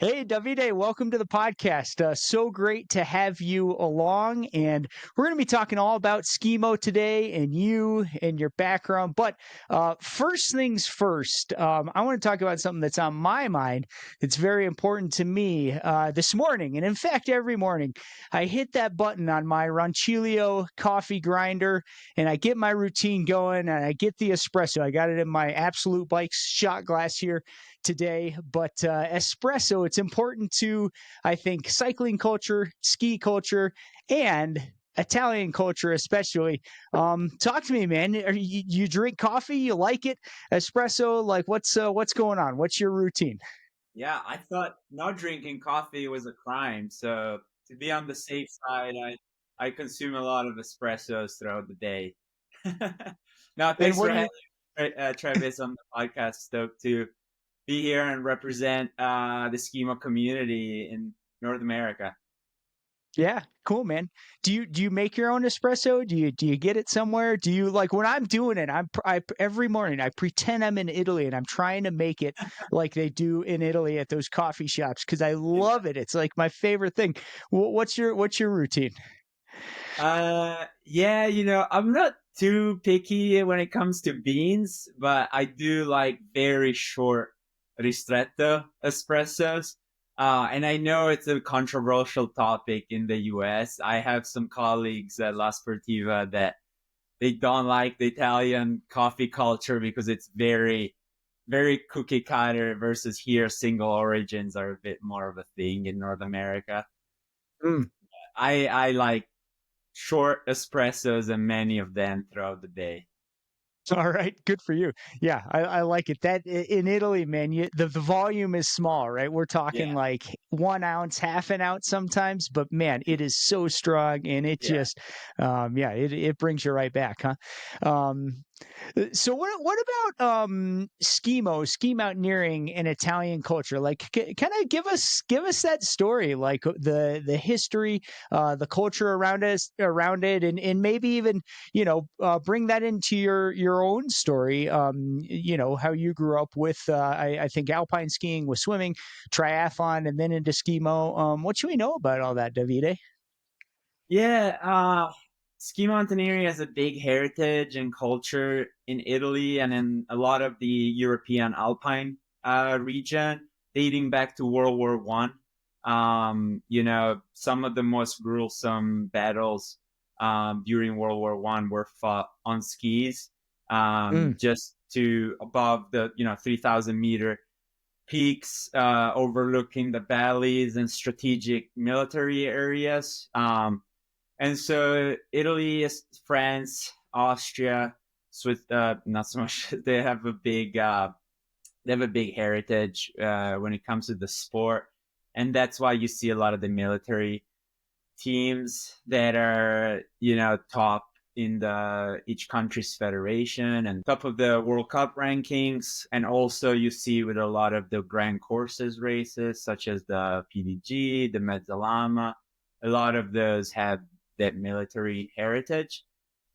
Hey, Davide, welcome to the podcast. So great to have you along. And we're going to be talking all about Skimo today and you and your background. But first things first, I want to talk about something that's on my mind. It's very important to me this morning. And in fact, every morning, I hit that button on my Rancilio coffee grinder and I get my routine going and I get the espresso. I got it in my Absolute Bikes shot glass here today. But espresso, it's important to, I think, cycling culture, ski culture, and Italian culture, especially. Talk to me, man. You drink coffee? You like it? Espresso? Like, what's going on? What's your routine? Yeah, I thought not drinking coffee was a crime. So to be on the safe side, I consume a lot of espressos throughout the day. Now, And thanks what for do you? having Travis on the podcast. Stoked to be here and represent the Skimo community in North America. Yeah, cool, man. Do you make your own espresso? Do you get it somewhere? Do you like when I'm doing it? Every morning I pretend I'm in Italy and I'm trying to make it like they do in Italy at those coffee shops because I love it. It's like my favorite thing. What's your routine? Yeah, I'm not too picky when it comes to beans, but I do like very short ristretto espressos. And I know it's a controversial topic in the US. I have some colleagues at La Sportiva that they don't like the Italian coffee culture because it's very, very cookie cutter versus here, single origins are a bit more of a thing in North America. I like short espressos and many of them throughout the day. All right, good for you. Yeah, I like it. In Italy, man, the volume is small, right? We're Yeah, talking like 1 ounce, half an ounce sometimes, but man, it is so strong, and it yeah. just, yeah, it brings you right back, huh? Um, so what about ski mountaineering and Italian culture? Like, kind of give us that story, like the history, the culture around it, and maybe even bring that into your own story. How you grew up with I think alpine skiing, with swimming, triathlon, and then into skimo. What should we know about all that, Davide? Yeah, ski mountaineering has a big heritage and culture in Italy and in a lot of the European Alpine region, dating back to World War One. Some of the most gruesome battles during World War One were fought on skis, Mm. just to above the 3,000 meter peaks overlooking the valleys and strategic military areas. And so Italy, France, Austria, Swiss, not so much. They have a big heritage when it comes to the sport, and that's why you see a lot of the military teams that are top in the each country's federation and top of the World Cup rankings. And also you see with a lot of the grand courses races such as the PDG, the Mezzalama, a lot of those have that military heritage.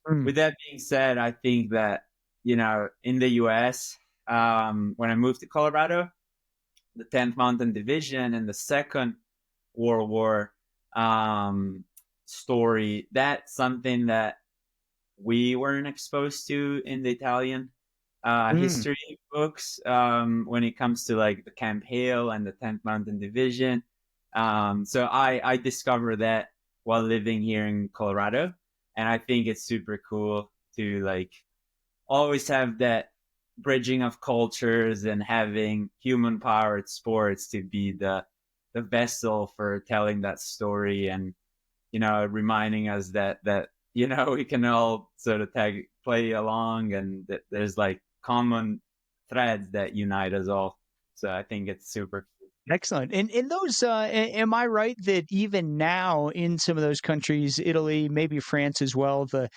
Mm. With that being said, I think that in the US, when I moved to Colorado, the 10th Mountain Division and the Second World War um, story. That's something that we weren't exposed to in the Italian Mm. history books when it comes to like the Camp Hale and the 10th Mountain Division. So I discovered that while living here in Colorado. And I think it's super cool to like always have that bridging of cultures and having human powered sports to be the vessel for telling that story and reminding us that we can all sort of play along and that there's like common threads that unite us all. So I think it's super. Excellent. And in those, am I right that even now in some of those countries, Italy, maybe France as well, the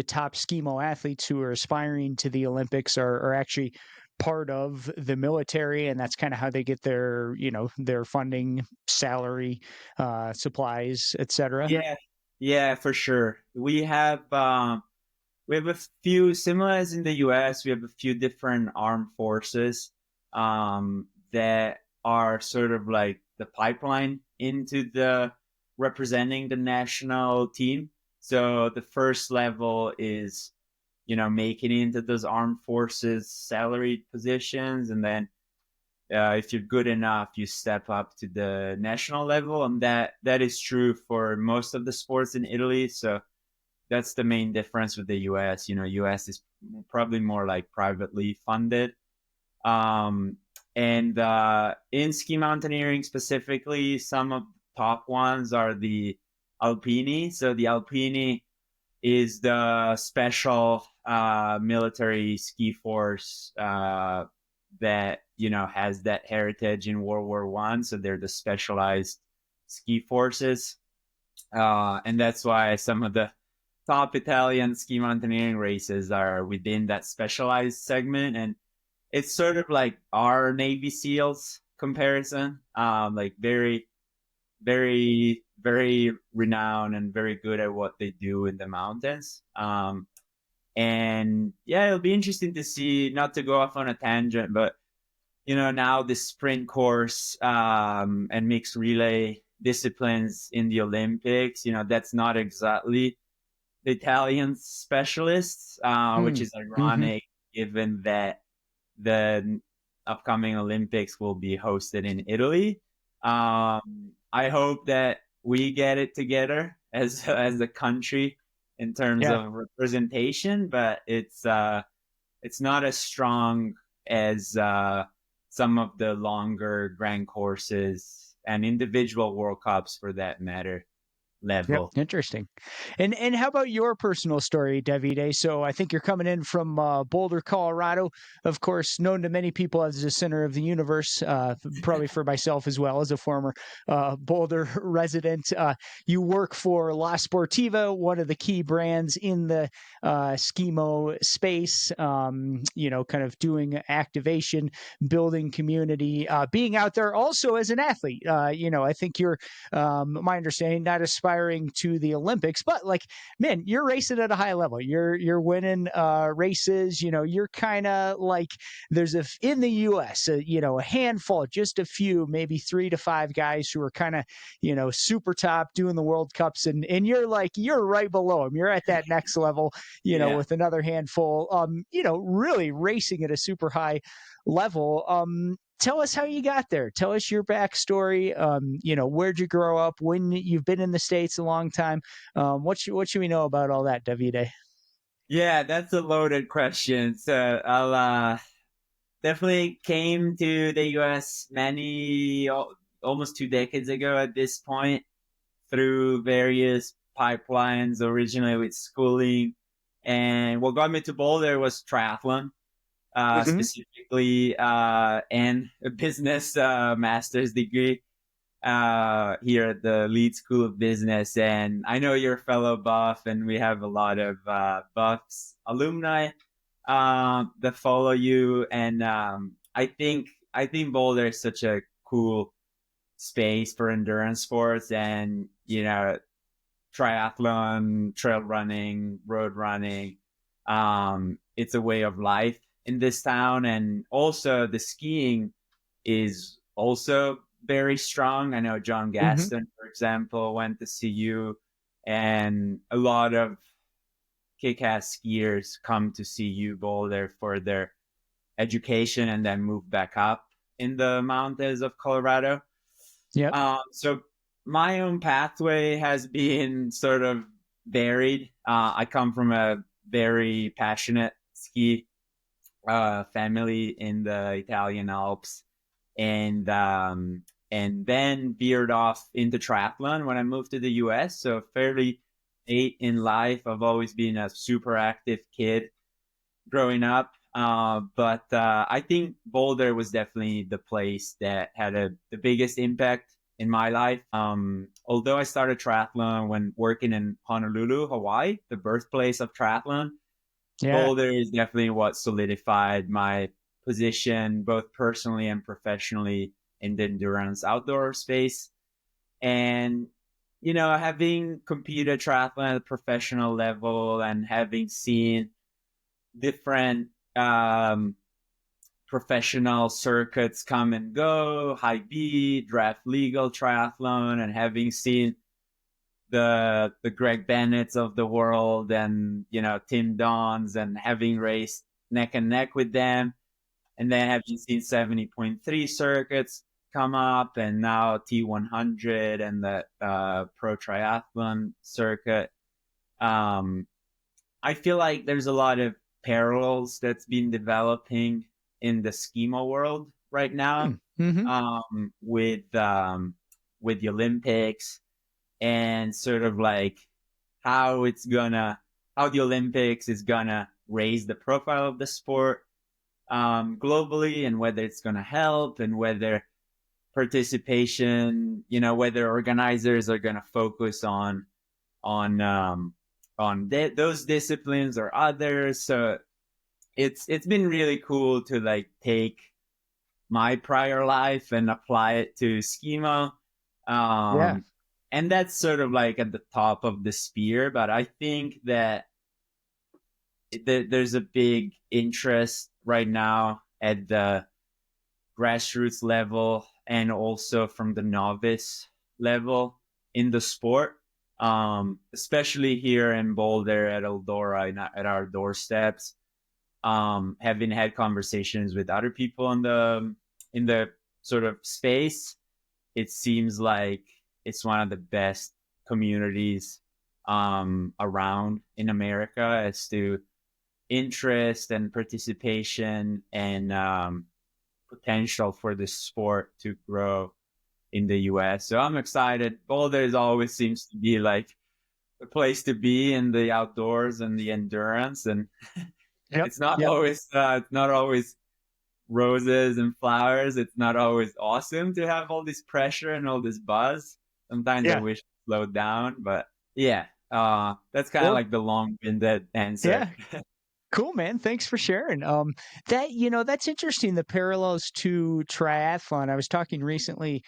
top skimo athletes who are aspiring to the Olympics are actually part of the military, and that's kind of how they get their funding, salary, supplies, etc. Yeah, yeah, for sure. We have a few, similar as in the US, we have a few different armed forces that are sort of like the pipeline into the representing the national team. So the first level is, making it into those armed forces salaried positions. And then if you're good enough, you step up to the national level. And that is true for most of the sports in Italy. So that's the main difference with the US. US is probably more like privately funded. And in ski mountaineering specifically, some of the top ones are the Alpini. So the Alpini is the special military ski force that has that heritage in World War One. So they're the specialized ski forces, and that's why some of the top Italian ski mountaineering races are within that specialized segment. And it's sort of like our Navy SEALs comparison, like very, very, very renowned and very good at what they do in the mountains. And yeah, it'll be interesting to see, not to go off on a tangent, but now the sprint course and mixed relay disciplines in the Olympics, that's not exactly the Italian specialists, which is ironic given that the upcoming Olympics will be hosted in Italy. I hope that we get it together as a country in terms of representation, but it's not as strong as some of the longer grand courses and individual World Cups, for that matter, level. Yep, interesting. And how about your personal story, Davide? So I think you're coming in from Boulder, Colorado, of course, known to many people as the center of the universe, probably for myself as well as a former Boulder resident. You work for La Sportiva, one of the key brands in the Skimo space, kind of doing activation, building community, being out there also as an athlete. I think you're, my understanding, not aspiring to the Olympics, but like, man, you're racing at a high level. You're winning races. You're kind of like, there's in the U.S. A handful, just a few, maybe 3 to 5 guys who are kind of super top doing the World Cups, and you're right below them. You're at that next level, with another handful, really racing at a super high level. Tell us how you got there. Tell us your backstory. Where'd you grow up? When you've been in the States a long time. What should we know about all that, Davide? Yeah, that's a loaded question. So I'll definitely came to the US almost 2 decades ago at this point, through various pipelines, originally with schooling. And what got me to Boulder was triathlon. Specifically, and a business master's degree here at the Leeds School of Business. And I know you're a fellow buff, and we have a lot of buffs alumni that follow you. And I think Boulder is such a cool space for endurance sports, and triathlon, trail running, road running. It's a way of life in this town. And also the skiing is also very strong. I know John Gaston, for example, went to CU, and a lot of kick-ass skiers come to CU Boulder for their education and then move back up in the mountains of Colorado. Yeah. So my own pathway has been sort of varied. I come from a very passionate ski family in the Italian Alps, and then veered off into triathlon when I moved to the US. So fairly late in life. I've always been a super active kid growing up. But I think Boulder was definitely the place that had the biggest impact in my life. Although I started triathlon when working in Honolulu, Hawaii, the birthplace of triathlon, Boulder is definitely what solidified my position, both personally and professionally, in the endurance outdoor space. And, having competed triathlon at a professional level and having seen different professional circuits come and go, high B, draft legal triathlon, and having seen the Greg Bennett's of the world and, Tim Don's, and having raced neck and neck with them. And then having seen 70.3 circuits come up, and now T100 and the pro triathlon circuit. I feel like there's a lot of parallels that's been developing in the Skimo world right now, with the Olympics, and sort of like how the Olympics is gonna raise the profile of the sport globally, and whether it's gonna help, and whether participation, whether organizers are gonna focus on those disciplines or others. So it's been really cool to like take my prior life and apply it to Skimo. And that's sort of like at the top of the spear, but I think that there's a big interest right now at the grassroots level, and also from the novice level in the sport, especially here in Boulder at Eldora, at our doorsteps. Having had conversations with other people in the sort of space, it seems like it's one of the best communities around in America as to interest and participation and potential for this sport to grow in the US. So I'm excited. Boulder always seems to be like a place to be in the outdoors and the endurance, and it's not always roses and flowers. It's not always awesome to have all this pressure and all this buzz. Sometimes I wish it slowed down, but that's kind of like the long-winded answer. Yeah. Cool, man. Thanks for sharing. That's interesting. The parallels to triathlon. I was talking recently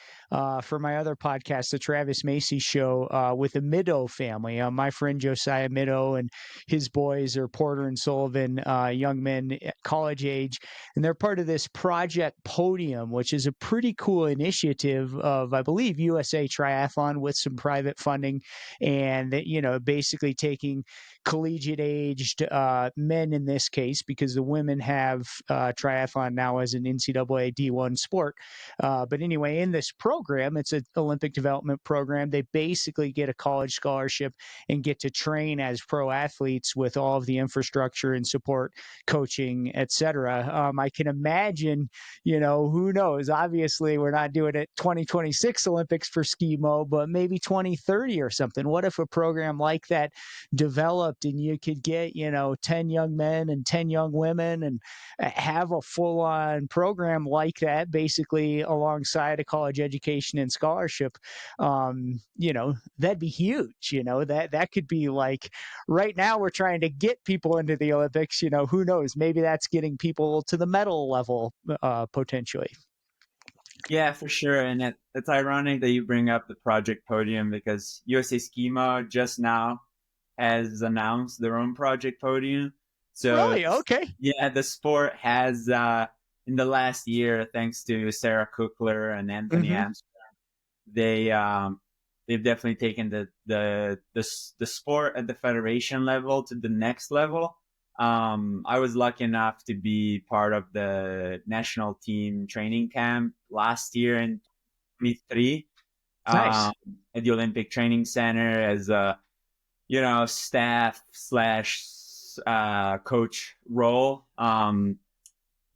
for my other podcast, the Travis Macy show, with the Middow family. My friend Josiah Middow and his boys are Porter and Sullivan, young men at college age, and they're part of this Project Podium, which is a pretty cool initiative of, I believe, USA Triathlon with some private funding, and basically taking collegiate aged men in this case, because the women have triathlon now as an NCAA D1 sport. But anyway, in this program, it's an Olympic development program. They basically get a college scholarship and get to train as pro athletes with all of the infrastructure and support, coaching, etc. I can imagine, who knows? Obviously, we're not doing it 2026 Olympics for Skimo, but maybe 2030 or something. What if a program like that developed and you could get 10 young men and 10 young women and have a full-on program like that, basically alongside a college education and scholarship? That'd be huge. That could be like, right now we're trying to get people into the Olympics. Who knows? Maybe that's getting people to the medal level potentially. Yeah, for sure. And it's ironic that you bring up the Project Podium, because USA Skimo just now has announced their own Project Podium. So really? Okay. Yeah, the sport has in the last year, thanks to Sarah Cookler and Anthony Armstrong, they've definitely taken the sport at the federation level to the next level. I was lucky enough to be part of the national team training camp last year in 2023 Nice. at the Olympic Training Center as a staff / coach role.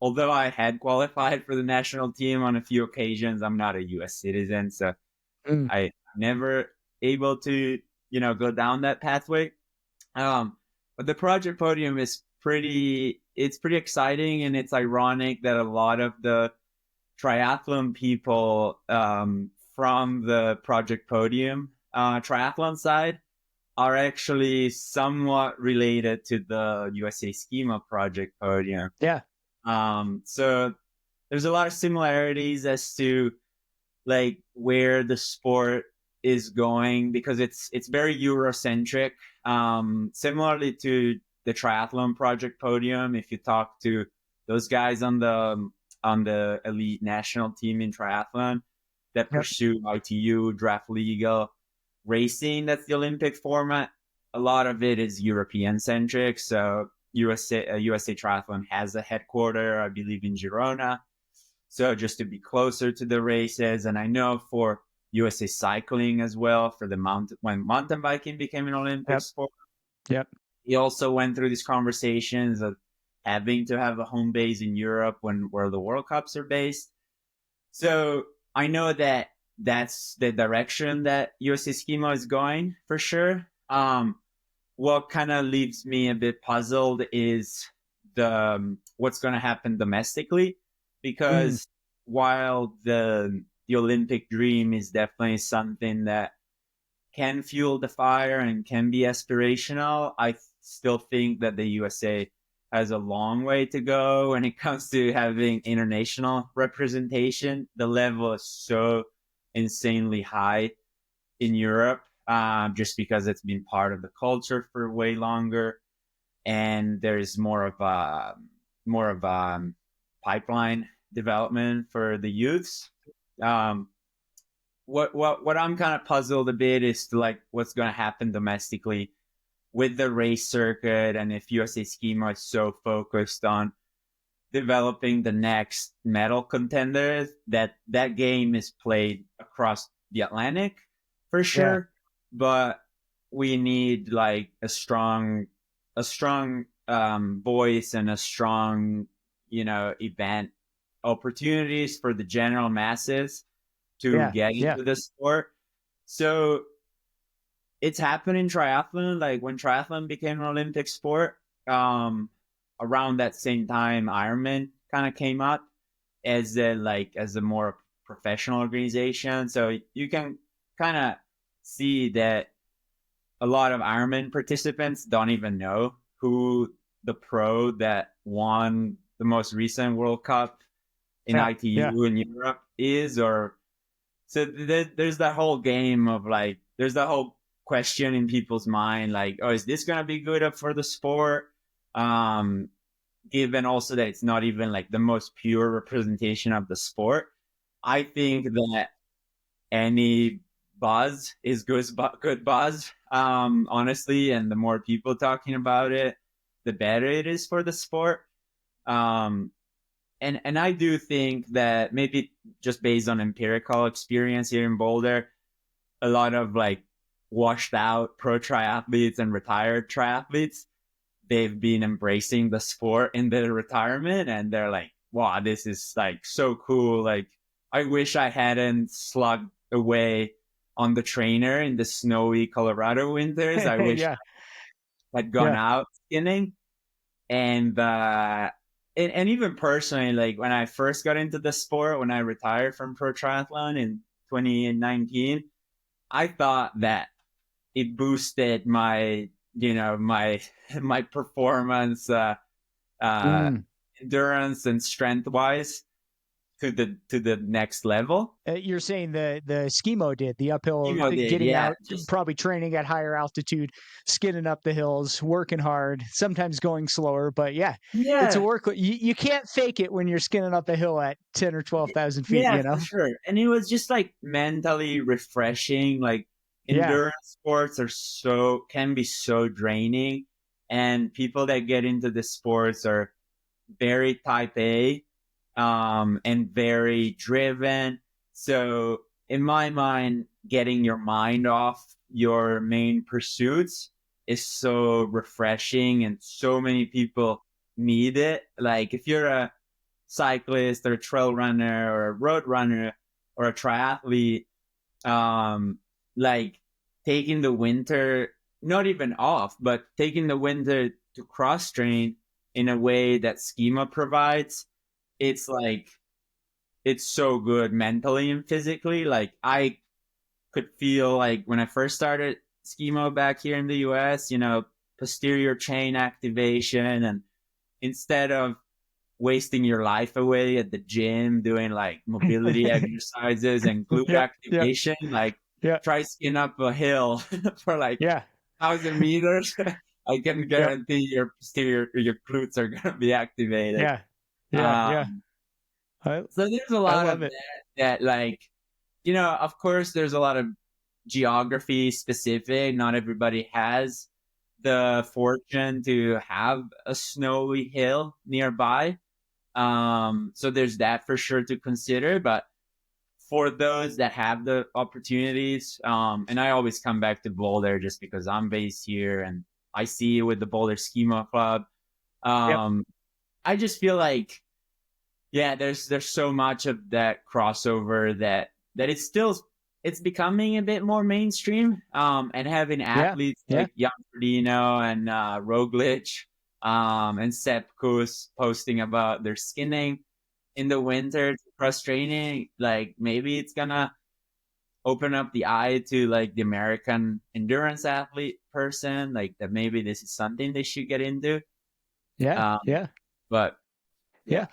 Although I had qualified for the national team on a few occasions, I'm not a U.S. citizen, so I never able to, go down that pathway. But the Project Podium is pretty exciting, and it's ironic that a lot of the triathlon people from the Project Podium triathlon side are actually somewhat related to the USA Skimo Project Podium. Yeah. So there's a lot of similarities as to like where the sport is going, because it's very Eurocentric. Similarly to the Triathlon Project Podium, if you talk to those guys on the on the elite national team in triathlon that Yep. pursue ITU, draft legal racing. That's the Olympic format. A lot of it is European centric. So USA Triathlon has a headquarter, I believe, in Girona. So just to be closer to the races. And I know for USA Cycling as well, for the when mountain biking became an Olympic Yep. sport, Yep. he also went through these conversations of having to have a home base in Europe where the World Cups are based. So I know that that's the direction that USA Skimo is going for sure. What kind of leaves me a bit puzzled is what's going to happen domestically, because while the Olympic dream is definitely something that can fuel the fire and can be aspirational, I still think that the USA has a long way to go when it comes to having international representation. The level is so insanely high in Europe, just because it's been part of the culture for way longer, and there's more of a pipeline development for the youths. What I'm kind of puzzled a bit is to, like, what's going to happen domestically with the race circuit, and if USA Skimo is so focused on developing the next medal contenders, that game is played across the Atlantic for sure. Yeah. But we need like a strong voice and a strong, event opportunities for the general masses to get into the sport. So it's happened in triathlon. Like when triathlon became an Olympic sport, around that same time, Ironman kind of came up as a more professional organization. So you can kind of see that a lot of Ironman participants don't even know who the pro that won the most recent World Cup in ITU in Europe is, or so there's that whole game of like, there's that whole question in people's mind, like, oh, is this going to be good for the sport? Given also that it's not even like the most pure representation of the sport. I think that any buzz is good buzz, honestly, and the more people talking about it, the better it is for the sport. And I do think that maybe just based on empirical experience here in Boulder, a lot of like washed out pro triathletes and retired triathletes, they've been embracing the sport in their retirement, and they're like, wow, this is like so cool. Like, I wish I hadn't slugged away on the trainer in the snowy Colorado winters. I wish I had gone out skinning. And even personally, like when I first got into the sport, when I retired from pro triathlon in 2019, I thought that it boosted my my performance, endurance and strength wise to the next level. You're saying the Skimo did the uphill, getting out, probably training at higher altitude, skinning up the hills, working hard, sometimes going slower, but it's a work. You can't fake it when you're skinning up a hill at 10 or 12,000 feet. For sure. And it was just like mentally refreshing. Like endurance sports can be so draining, and people that get into the sports are very type A, and very driven. So in my mind, getting your mind off your main pursuits is so refreshing, and so many people need it. Like if you're a cyclist or a trail runner or a road runner or a triathlete, like taking the winter, not even off, but taking the winter to cross train in a way that Skimo provides, it's like, it's so good mentally and physically. Like I could feel like when I first started Skimo back here in the US, posterior chain activation, and instead of wasting your life away at the gym doing like mobility exercises and glute activation, try skin up a hill for like 1,000 meters. I can guarantee your glutes are going to be activated. I So there's a I lot love of it. that like, of course there's a lot of geography specific. Not everybody has the fortune to have a snowy hill nearby. So there's that for sure to consider. But for those that have the opportunities, and I always come back to Boulder just because I'm based here and I see it with the Boulder Skimo Club. Yep. Um, I just feel like, yeah, there's so much of that crossover that it's becoming a bit more mainstream. And having Yeah. athletes Yeah. like Jan Frodeno and Roglic, and Sepp Kuss posting about their skinning in the winter cross training, like maybe it's gonna open up the eye to like the American endurance athlete person, like that maybe this is something they should get into. Yeah. Um, Yeah. but Yeah, yeah.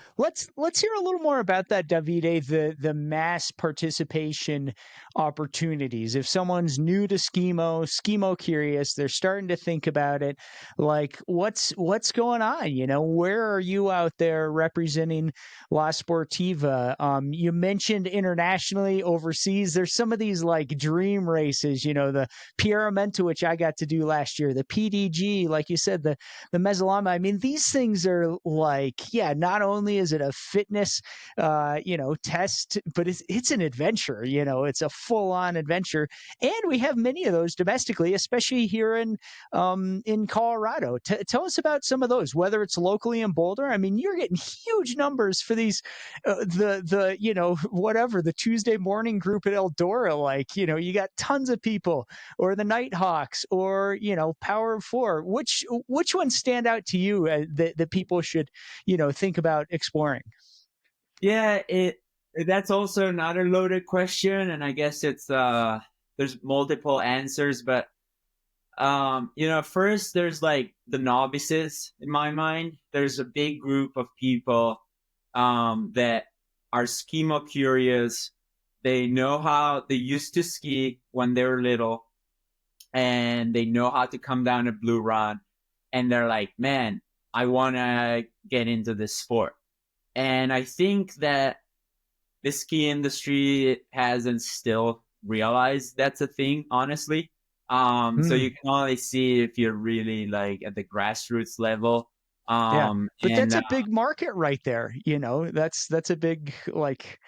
let's hear a little more about that, Davide. The mass participation opportunities. If someone's new to Skimo curious, they're starting to think about it. Like, what's going on? Where are you out there representing La Sportiva? You mentioned internationally, overseas. There's some of these like dream races. The Pierramento, which I got to do last year, the PDG, like you said, the mezzalama. I mean, these things are like, yeah, not only is it a fitness, test, but it's an adventure. It's a full on adventure, and we have many of those domestically, especially here in Colorado. Tell us about some of those, whether it's locally in Boulder. I mean, you're getting huge numbers for these, the whatever the Tuesday morning group at Eldora. Like, you got tons of people, or the Nighthawks, or Power of Four. Which ones stand out to you that people should think about exploring? Yeah, it that's also not a loaded question, and I guess it's there's multiple answers, but first there's like the novices in my mind. There's a big group of people that are skimo curious. They know how they used to ski when they were little, and they know how to come down a blue rod, and they're like, man, I want to get into this sport. And I think that the ski industry hasn't still realized that's a thing, honestly. So Mm, you can only see if you're really like at the grassroots level. yeah, but And that's a big market right there. That's a big, like,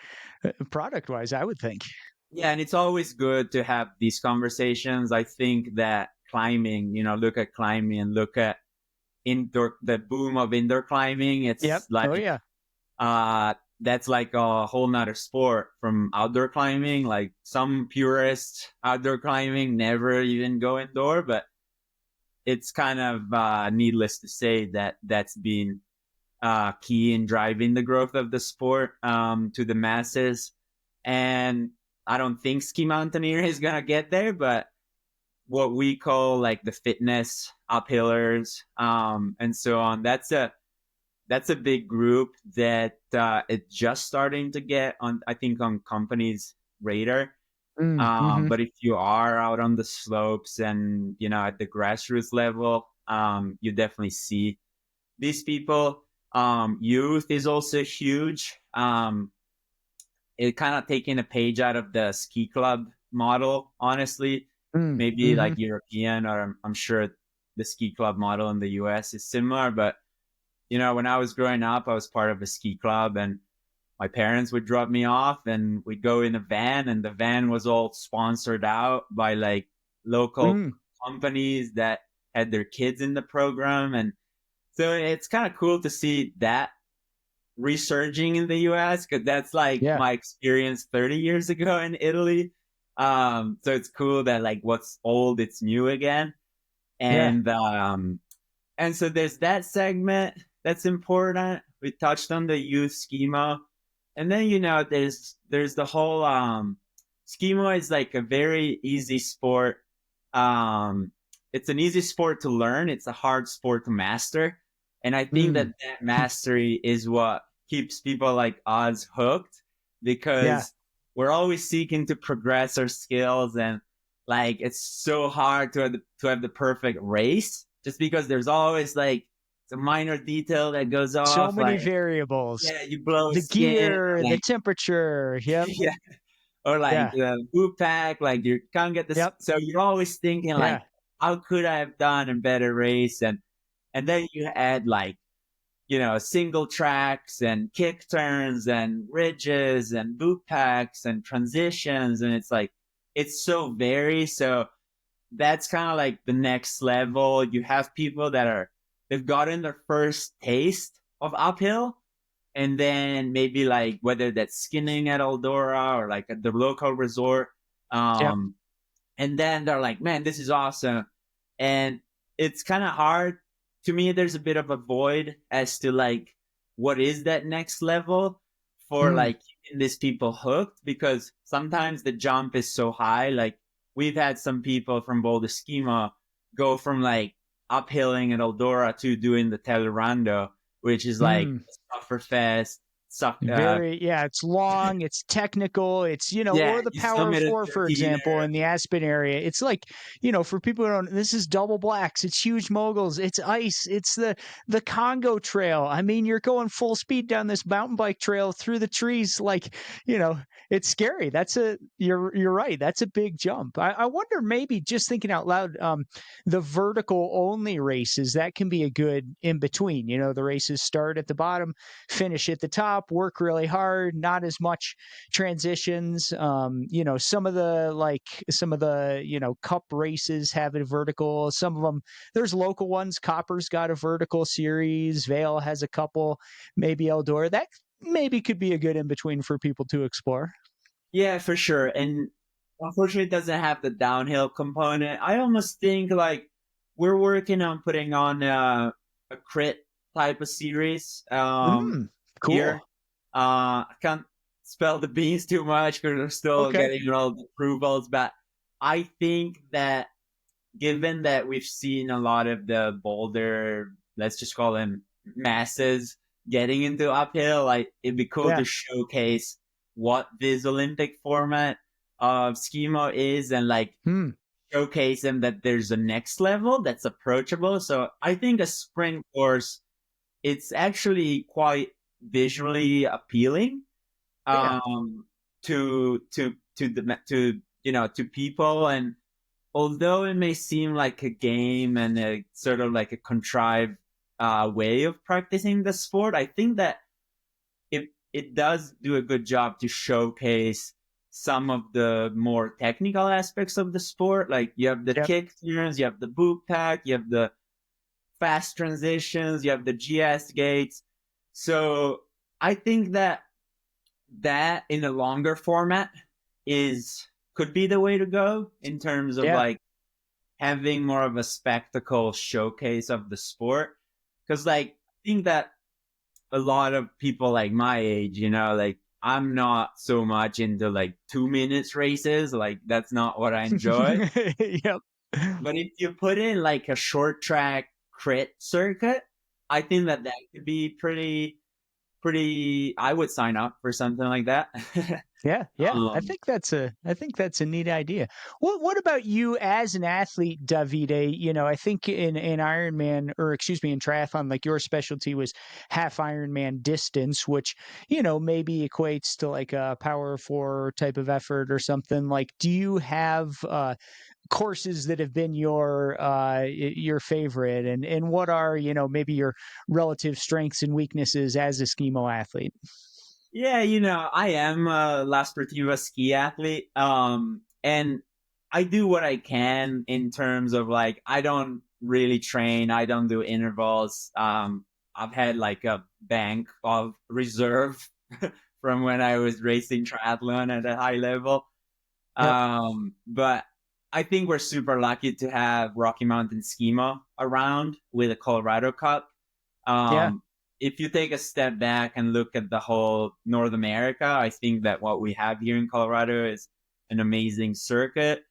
product wise, I would think. Yeah, and it's always good to have these conversations. I think that climbing, look at climbing and look at the boom of indoor climbing. Yep. It's Oh like, yeah. that's like a whole nother sport from outdoor climbing. Like some purists outdoor climbing never even go indoor, but it's kind of needless to say that that's been key in driving the growth of the sport to the masses. And I don't think ski mountaineering is gonna get there, but what we call like the fitness uphillers, and so on, that's a big group that it's just starting to get on, I think, on companies' radar. Mm-hmm. But if you are out on the slopes and at the grassroots level, you definitely see these people. Youth is also huge. It kind of taking a page out of the ski club model, honestly. Maybe Mm-hmm. like European, or I'm sure the ski club model in the US is similar, but when I was growing up, I was part of a ski club, and my parents would drop me off and we'd go in a van, and the van was all sponsored out by like local Mm, companies that had their kids in the program. And so it's kind of cool to see that resurging in the US, because that's like yeah. my experience 30 years ago in Italy. So it's cool that like what's old, it's new again. Yeah. And so there's that segment that's important. We touched on the youth schema. And then, there's the whole schema is like a very easy sport. It's an easy sport to learn. It's a hard sport to master. And I think that Mm, that mastery is what keeps people like us hooked, yeah. because we're always seeking to progress our skills, and like it's so hard to have the perfect race, just because there's always like it's a minor detail that goes So off. many Like, variables. yeah, you blow The skin, gear, the like, temperature. Yep. yeah, or like Yeah. the boot pack, like you can't get this. Yep. So you're always thinking like, Yeah. how could I have done a better race? And then you add like, single tracks and kick turns and ridges and boot packs and transitions. And it's like, it's so varied. So that's kind of like the next level. You have people they've gotten their first taste of uphill. And then maybe like whether that's skinning at Eldora or like at the local resort. Yep. Um, and then they're like, man, this is awesome. And it's kind of hard to me. There's a bit of a void as to like, what is that next level for Mm. like keeping these people hooked? Because sometimes the jump is so high. Like we've had some people from Boulder Schema go from like uphilling at Eldora to doing the Telerando, which is like Mm. suffer fast, Very, yeah, it's long, it's technical, it's, yeah, or the you Power summit a Four, for 13er. example, in the Aspen area. It's like, for people who don't, this is double blacks, it's huge moguls, it's ice, it's the Congo Trail. I mean, you're going full speed down this mountain bike trail through the trees, like, you know, it's scary. You're right. That's a big jump. I wonder, maybe just thinking out loud, the vertical only races, that can be a good in between. The races start at the bottom, finish at the top, work really hard, not as much transitions. Some of the cup races have a vertical. Some of them, there's local ones. Copper's got a vertical series. Vale has a couple. Maybe Eldora. That maybe could be a good in between for people to explore. Yeah, for sure. And unfortunately, it doesn't have the downhill component. I almost think like we're working on putting on a crit type of series Cool. here. I can't spell the beans too much because we're still Okay. getting all the approvals. But I think that given that we've seen a lot of the Boulder, let's just call them masses, getting into uphill, like it'd be cool Yeah. to showcase what this Olympic format of Skimo is and like Hmm. showcase them that there's a next level that's approachable. So I think a sprint course, it's actually quite visually appealing Yeah. to people. And although it may seem like a game and a sort of like a contrived way of practicing the sport, I think that it does do a good job to showcase some of the more technical aspects of the sport. Like you have the Yep. kick turns, you have the boot pack, you have the fast transitions, you have the GS gates. So I think that in a longer format could be the way to go in terms of Yeah. like having more of a spectacle showcase of the sport. Because like I think that a lot of people like my age, like I'm not so much into like 2 minutes races. Like that's not what I enjoy. Yep. But if you put in like a short track crit circuit, I think that could be pretty. I would sign up for something like that. Yeah, yeah. I um, think that's a neat idea. What about you as an athlete, Davide? I think in Ironman, or excuse me, in triathlon, like your specialty was half Ironman distance, which maybe equates to like a power four type of effort or something. Like, do you have courses that have been your favorite, and what are maybe your relative strengths and weaknesses as a Skimo athlete? Yeah, I am a La Sportiva ski athlete. And I do what I can in terms of like, I don't really train. I don't do intervals. I've had like a bank of reserve from when I was racing triathlon at a high level. Yep. But I think we're super lucky to have Rocky Mountain Schema around with a Colorado Cup. Yeah. Um, if you take a step back and look at the whole North America, I think that what we have here in Colorado is an amazing circuit.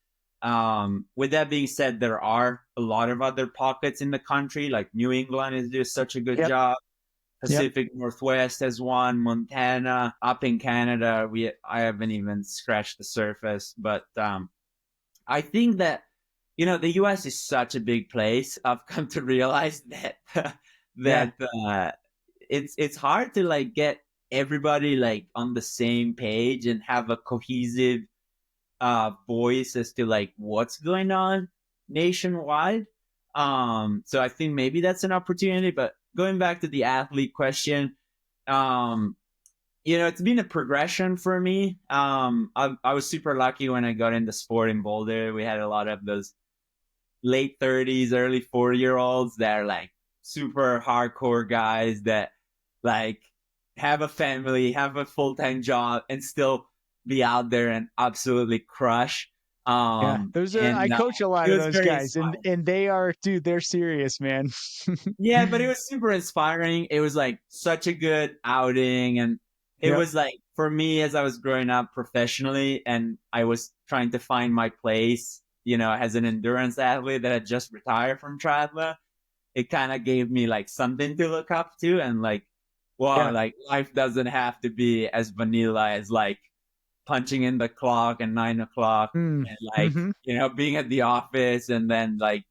With that being said, there are a lot of other pockets in the country, like New England is doing such a good Yep. job. Yep. Pacific Northwest has one, Montana, up in Canada. I haven't even scratched the surface, but I think that the U.S. is such a big place. I've come to realize that Yeah. that it's hard to like get everybody like on the same page and have a cohesive voice as to like what's going on nationwide. So I think maybe that's an opportunity. But going back to the athlete question, um, it's been a progression for me. I was super lucky when I got into sport in Boulder. We had a lot of those late 30s, early 40-year-olds that are like super hardcore guys that like have a family, have a full-time job, and still be out there and absolutely crush. Yeah. I And coach a lot it of was those very guys, inspiring. and they are, dude, they're serious, man. Yeah, but it was super inspiring. It was like such a good outing. And it Yep. was like for me as I was growing up professionally and I was trying to find my place, as an endurance athlete that had just retired from triathlon, it kind of gave me like something to look up to and like, wow, Yeah. like life doesn't have to be as vanilla as like punching in the clock at 9 o'clock Mm. and like, Hmm. being at the office and then like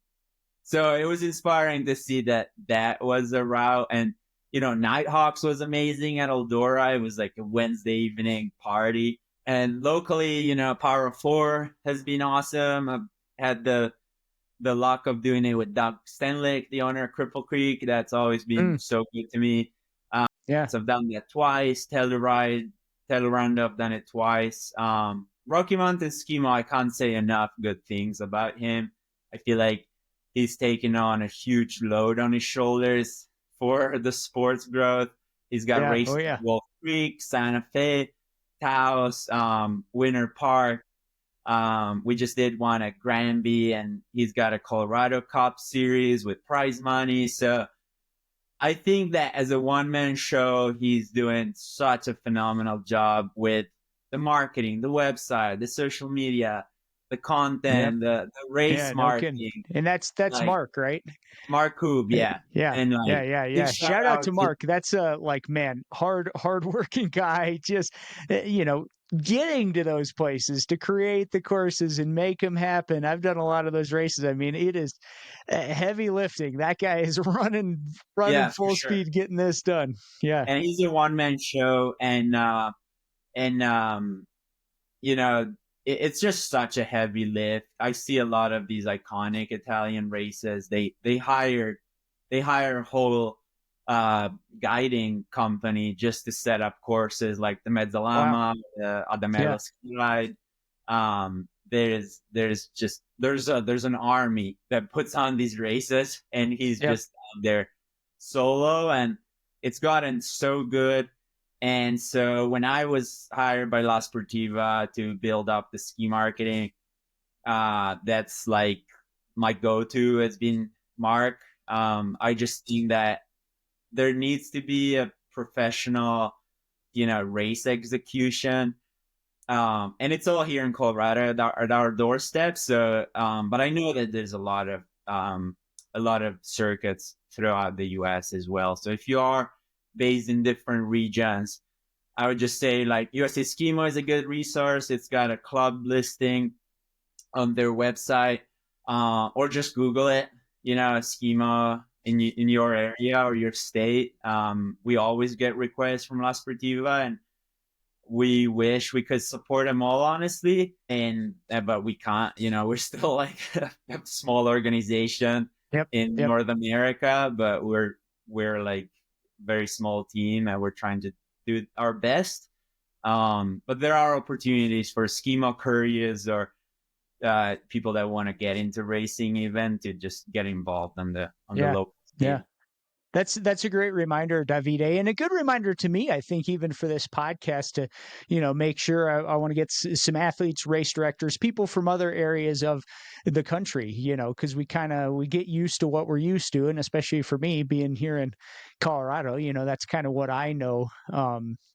so it was inspiring to see that that was a route. And, Nighthawks was amazing at Eldora. It was like a Wednesday evening party. And locally, Power of Four has been awesome. I've had the luck of doing it with Doug Stenlick, the owner of Cripple Creek. That's always been Mm. so good to me. Yeah. So I've done that twice. Telluride, I've done it twice. Rocky Mountain Skimo, I can't say enough good things about him. I feel like he's taken on a huge load on his shoulders for the sports growth. He's got Yeah. Oh races yeah. at Wolf Creek, Santa Fe, Taos, Winter Park. We just did one at Granby, and he's got a Colorado Cup series with prize money. So I think that as a one-man show, he's doing such a phenomenal job with the marketing, the website, the social media, the Yep. content, the race Yeah. No kidding. marketing. And that's Like Mark, right? Mark Hoob, yeah. Yeah, And yeah, like yeah, big yeah. shout Shout out out to to Mark. That's like, man, hardworking guy. Just getting to those places to create the courses and make them happen. I've done a lot of those races. I mean, it is heavy lifting. That guy is running yeah, for full sure. speed getting this done. Yeah, And he's a one-man show and you know, it's just such a heavy lift. I see a lot of these iconic Italian races. They hire a whole guiding company just to set up courses like the wow. Mezzalama, the Yeah, Adamello Ski Ride. There's an army that puts on these races, and he's yep, just out there solo, and it's gotten so good. And so when I was hired by La Sportiva to build up the ski marketing, that's like my go-to has been Mark. I just think that there needs to be a professional, race execution. And it's all here in Colorado at our doorstep. So, but I know that there's a lot of circuits throughout the U.S. as well. So if you are based in different regions, I would just say like USA Skimo is a good resource. It's got a club listing on their website, or just Google it. Schema in your area or your state. We always get requests from La Sportiva, and we wish we could support them all, honestly. And but we can't. We're still like a small organization yep, in yep. North America, but we're like very small team, and we're trying to do our best. But there are opportunities for schema couriers or people that want to get into racing even to just get involved on the Yeah, local yeah. scene. That's a great reminder, Davide, and a good reminder to me. I think even for this podcast to, make sure I want to get some athletes, race directors, people from other areas of the country, because we get used to what we're used to, and especially for me being here in Colorado, that's kind of what I know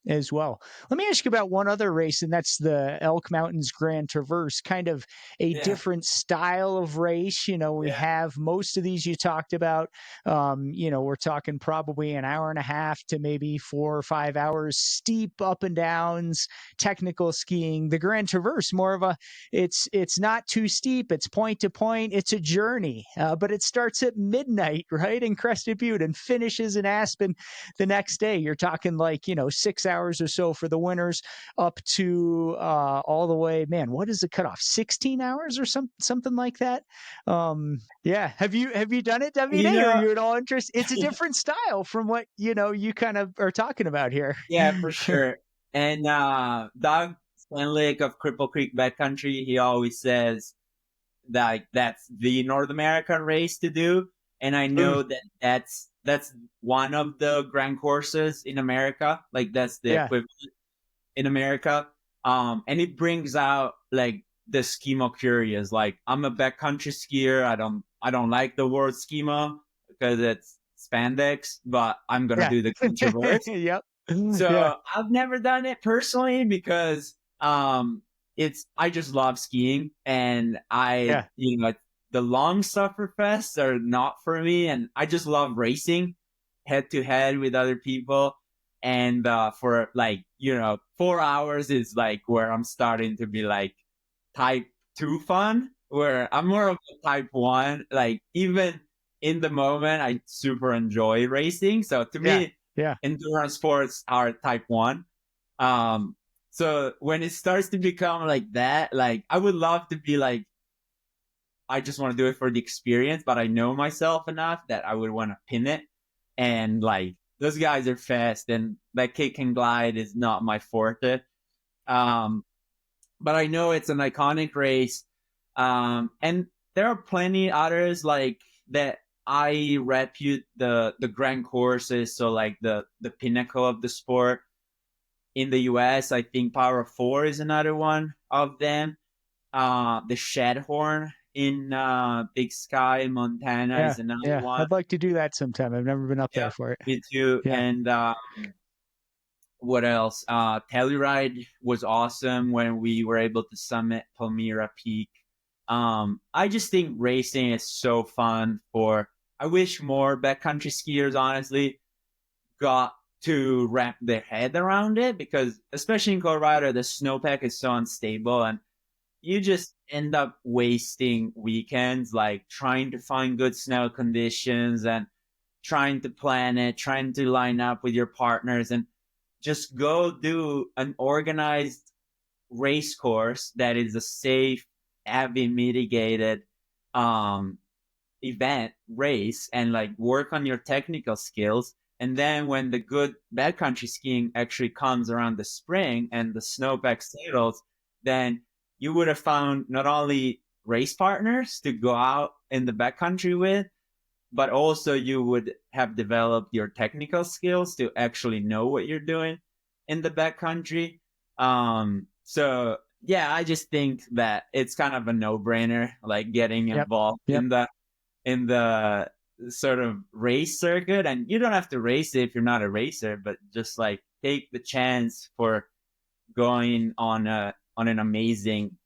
as well. Let me ask you about one other race, and that's the Elk Mountains Grand Traverse, kind of a Yeah, different style of race. We yeah, have most of these you talked about. We're talking probably an hour and a half to maybe 4 or 5 hours, steep up and downs, technical skiing. The Grand Traverse, more of a, it's not too steep. It's point to point. It's a journey, but it starts at midnight, right, in Crested Butte and finishes in Aspen the next day. You're talking like, 6 hours or so for the winners, up to all the way. Man, what is the cutoff? 16 hours or something like that. Yeah. Have you done it, You Davide? Or are know, you at all interested? It's a different style from what you kind of are talking about here. yeah, for sure. And Doug Stanlick of Cripple Creek Backcountry, he always says that that's the North American race to do. And I know that that's one of the grand courses in America. Like that's the Yeah. equivalent in America. And it brings out like the Skimo curious. Like I'm a backcountry skier. I don't like the word Skimo because it's spandex, but I'm gonna Yeah. do the traverse. Yep. Yeah. So I've never done it personally because I just love skiing and Yeah. the long sufferfests are not for me, and I just love racing head to head with other people. And for like 4 hours is like where I'm starting to be like type 2 fun, where I'm more of a type 1. Like even in the moment I super enjoy racing, so to Yeah. me Yeah. endurance sports are type 1. So when it starts to become like that, like I would love to be like, I just want to do it for the experience, but I know myself enough that I would want to pin it. And like those guys are fast, and that kick and glide is not my forte. Um, but I know it's an iconic race. And there are plenty others like that. I repute the grand courses, so like the pinnacle of the sport in the US. I think Power of Four is another one of them. The Shadhorn in Big Sky, Montana Yeah. is another Yeah. one. I'd like to do that sometime. I've never been up Yeah, there for it. me too. Yeah. And what else? Telluride was awesome when we were able to summit Palmyra Peak. I just think racing is so fun I wish more backcountry skiers, honestly, got to wrap their head around it, because especially in Colorado, the snowpack is so unstable and you just end up wasting weekends like trying to find good snow conditions and trying to plan it, trying to line up with your partners, and just go do an organized race course that is a safe, heavy mitigated um, event race, and like work on your technical skills. And then when the good backcountry skiing actually comes around the spring and the snowpack settles, then you would have found not only race partners to go out in the backcountry with, but also you would have developed your technical skills to actually know what you're doing in the backcountry. So yeah, I just think that it's kind of a no-brainer, like getting Yep. involved Yep. in the sort of race circuit. And you don't have to race it if you're not a racer, but just like take the chance for going on an amazing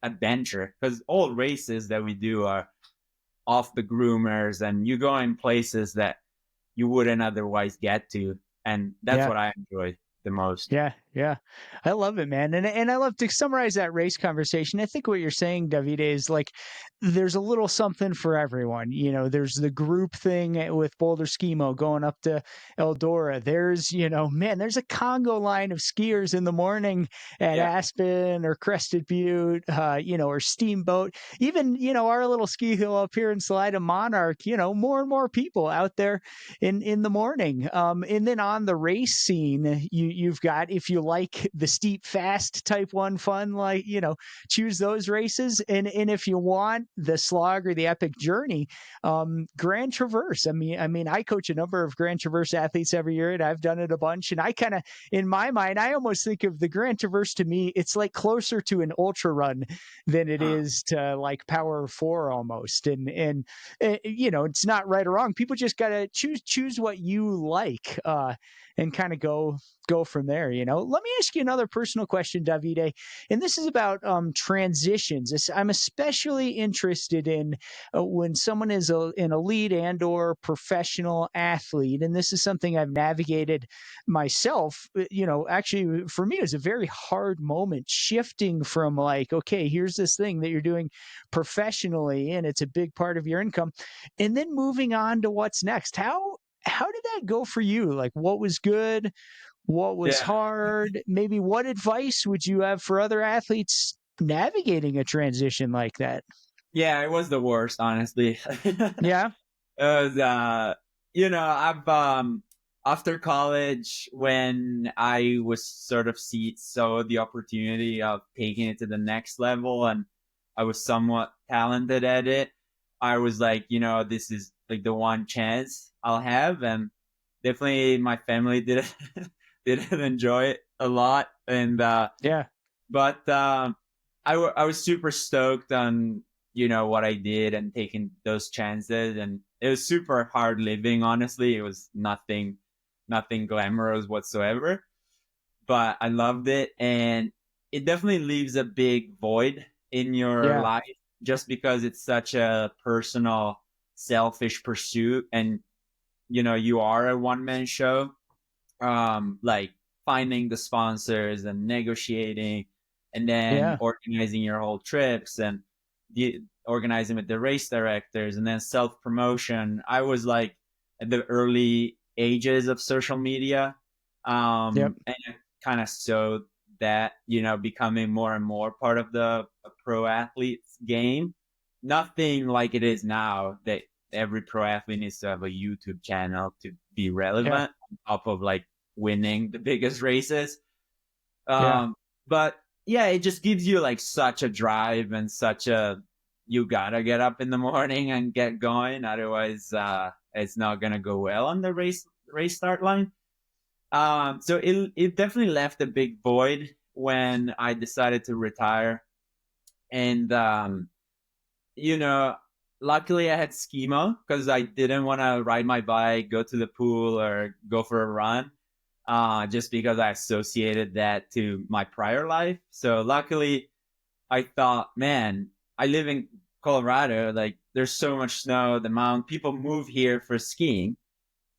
adventure, because all races that we do are off the groomers and you go in places that you wouldn't otherwise get to, and that's Yeah. what I enjoy the most. Yeah, yeah. I love it, man. And I love to summarize that race conversation. I think what you're saying, Davide, is like there's a little something for everyone. There's the group thing with Boulder Skimo going up to Eldora. There's, man, there's a Congo line of skiers in the morning at Yeah. Aspen or Crested Butte, or Steamboat. Even, our little ski hill up here in Salida Monarch, more and more people out there in the morning. And then on the race scene, you've got, if you like the steep, fast type 1 fun, like choose those races. And if you want the slog or the epic journey, Grand Traverse. I coach a number of Grand Traverse athletes every year, and I've done it a bunch. And I kind of, in my mind, I almost think of the Grand Traverse, to me, it's like closer to an ultra run than it is to like Power 4 almost. And it's not right or wrong. People just gotta choose what you like, and kind of go go from there. Let me ask you another personal question, Davide, and this is about transitions. I'm especially interested in when someone is an elite and or professional athlete, and this is something I've navigated myself. Actually, for me, it was a very hard moment shifting from like, okay, here's this thing that you're doing professionally, and it's a big part of your income, and then moving on to what's next. How did that go for you? Like, what was good? What was Yeah. hard? Maybe what advice would you have for other athletes navigating a transition like that? Yeah, it was the worst, honestly. Yeah. Was, I've after college, when I was sort of saw the opportunity of taking it to the next level, and I was somewhat talented at it, I was like, this is like the one chance I'll have, and definitely my family didn't didn't enjoy it a lot, and Yeah. but I was super stoked on what I did and taking those chances, and it was super hard living. Honestly, it was nothing glamorous whatsoever, but I loved it, and it definitely leaves a big void in your Yeah. life just because it's such a personal, selfish pursuit, and you are a one man show. Like finding the sponsors and negotiating, and then Yeah. organizing your whole trips, and organizing with the race directors, and then self promotion. I was like at the early ages of social media, Yep. and I kind of saw that becoming more and more part of the pro athlete's game. Nothing like it is now that every pro athlete needs to have a YouTube channel to be Yeah. relevant on top of like winning the biggest races. Yeah. But yeah, it just gives you like such a drive and such a, you gotta get up in the morning and get going. Otherwise, it's not gonna go well on the race start line. So it definitely left a big void when I decided to retire. And, you know, luckily I had Skimo because I didn't want to ride my bike, go to the pool, or go for a run, just because I associated that to my prior life. So luckily, I thought, man, I live in Colorado. Like, there's so much snow. People move here for skiing.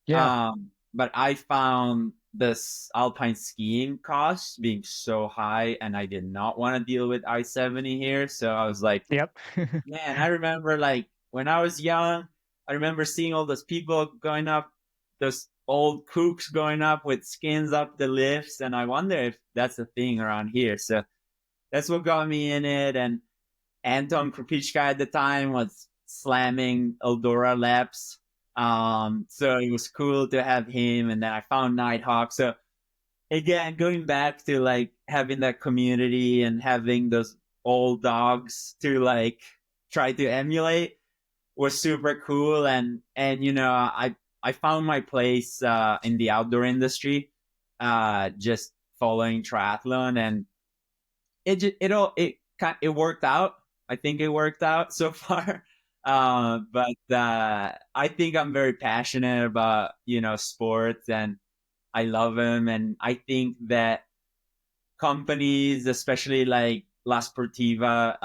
Yeah. But I found this alpine skiing cost being so high, and I did not want to deal with I-70 here. So I was like, Yep. man, I remember like when I was young, I remember seeing all those people going up, those old kooks going up with skins up the lifts. And I wonder if that's a thing around here. So that's what got me in it. And Anton Krupicka at the time was slamming Eldora laps. So it was cool to have him. And then I found Nighthawk. So again, going back to like having that community and having those old dogs to like try to emulate was super cool. And I found my place in the outdoor industry, just following triathlon, and it worked out. I think it worked out so far. But I think I'm very passionate about sports, and I love them, and I think that companies, especially like La Sportiva,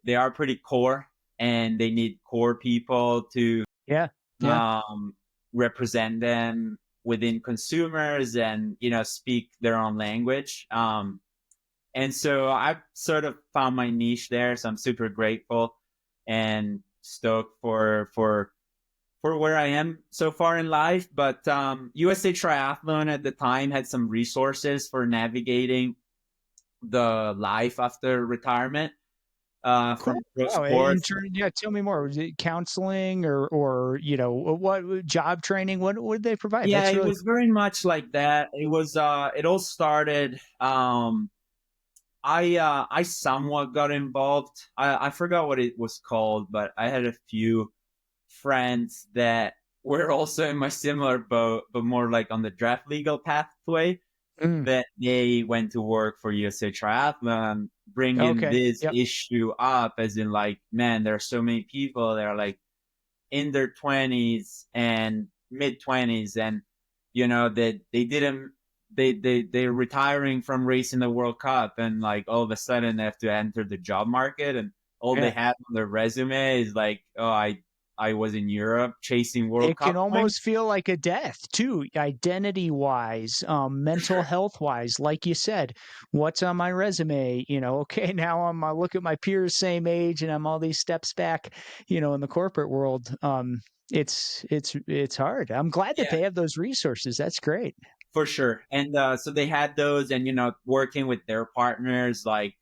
they are pretty core, and they need core people to Yeah. Yeah. um, represent them within consumers, and speak their own language. And so I sort of found my niche there. So I'm super grateful and stoked for where I am so far in life. But USA Triathlon at the time had some resources for navigating the life after retirement Cool. from pro Oh, sports. yeah, tell me more. Was it counseling or what job training? What would they provide? Yeah, That's it really was very much like that. It all started. I somewhat got involved. I forgot what it was called, but I had a few friends that were also in my similar boat, but more like on the draft legal pathway, cool. that they went to work for USA Triathlon, bringing Okay. this Yep. issue up, as in like, man, there are so many people that are like in their 20s and mid 20s, and that they didn't, they're retiring from racing the World Cup, and like all of a sudden they have to enter the job market, and all they Yeah. have on their resume is like, oh, I was in Europe chasing World It can Cup points. almost feel like a death too, identity wise, For mental sure. health wise. Like you said, what's on my resume? Okay, now I look at my peers, same age, and I'm all these steps back. In the corporate world. It's hard. I'm glad that Yeah, they have those resources. That's great. for sure. And so they had those, and working with their partners, like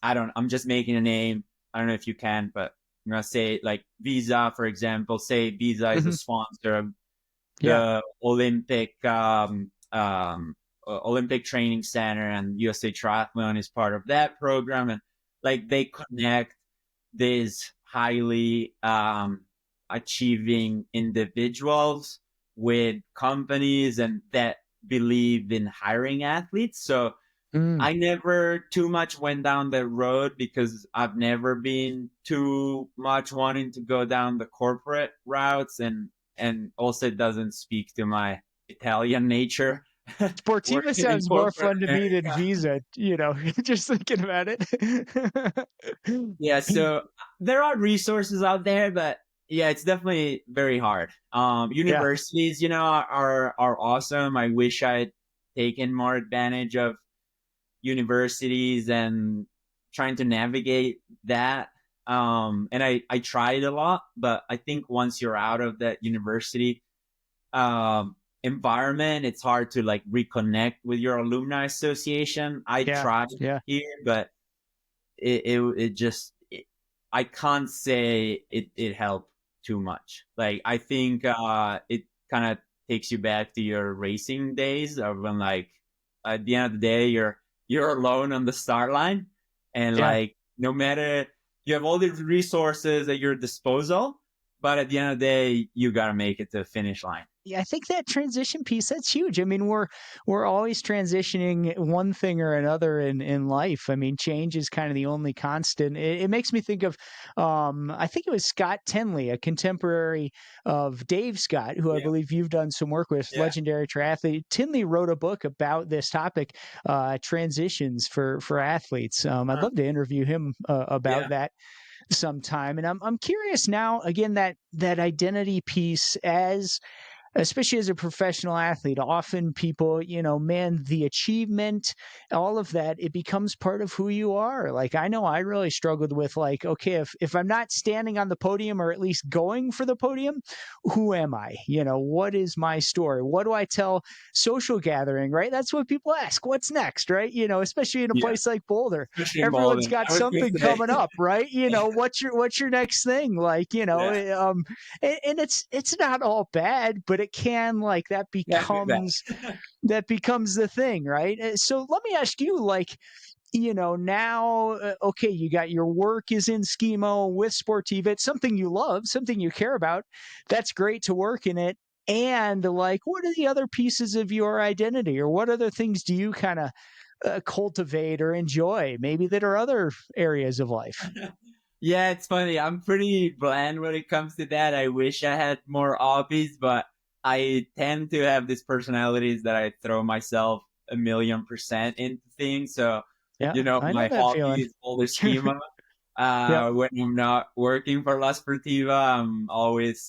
I'm just making a name. I don't know if you can, but I'm gonna say like Visa, for example. Say Visa is a Mhm. sponsor of Yeah. the Olympic Training Center, and USA Triathlon is part of that program, and like they connect these highly achieving individuals with companies and that believe in hiring athletes. So Mm. I never too much went down that road because I've never been too much wanting to go down the corporate routes, and also it doesn't speak to my Italian nature Sportiva working in sounds more corporate fun to me than America. Visa. Just thinking about it. Yeah, so there are resources out there, but yeah, it's definitely very hard. Yeah. Universities, are awesome. I wish I'd taken more advantage of universities and trying to navigate that. And I tried a lot, but I think once you're out of that university environment, it's hard to like reconnect with your alumni association. I Yeah. tried Yeah. here, but I can't say it helped too much. Like I think it kind of takes you back to your racing days of when like at the end of the day you're alone on the start line, and Yeah. like no matter, you have all these resources at your disposal, but at the end of the day you gotta make it to the finish line. Yeah, I think that transition piece, that's huge. I mean, we're always transitioning one thing or another in life. I mean, change is kind of the only constant. It makes me think of I think it was Scott Tenley, a contemporary of Dave Scott, who I Yeah, believe you've done some work with, yeah. legendary triathlete. Tinley wrote a book about this topic, transitions for athletes. I'd Huh. love to interview him about Yeah. that sometime. And I'm curious now, again, that identity piece, as especially as a professional athlete, often people, man, the achievement, all of that, it becomes part of who you are. Like, I know I really struggled with, like, okay, if I'm not standing on the podium or at least going for the podium, who am I? What is my story? What do I tell social gathering, right? That's what people ask. What's next, right? Especially in a Yeah, place like Boulder, especially in everyone's bowling, got I was gonna something say. coming up, right? What's your next thing? Like, Yeah, and it's not all bad, but it can, like, that can't be bad. becomes the thing, right? So let me ask you, like, now, okay, you got your work is in Skimo with Sportiva. It's something you love, something you care about. That's great to work in it. And like, what are the other pieces of your identity, or what other things do you kind of cultivate or enjoy, maybe that are other areas of life? Yeah, it's funny. I'm pretty bland when it comes to that. I wish I had more hobbies, but I tend to have these personalities that I throw myself 1,000,000% into things. So, Yeah, I know my that hobby feeling. is Boulder schema. Yep. When I'm not working for La Sportiva, I'm always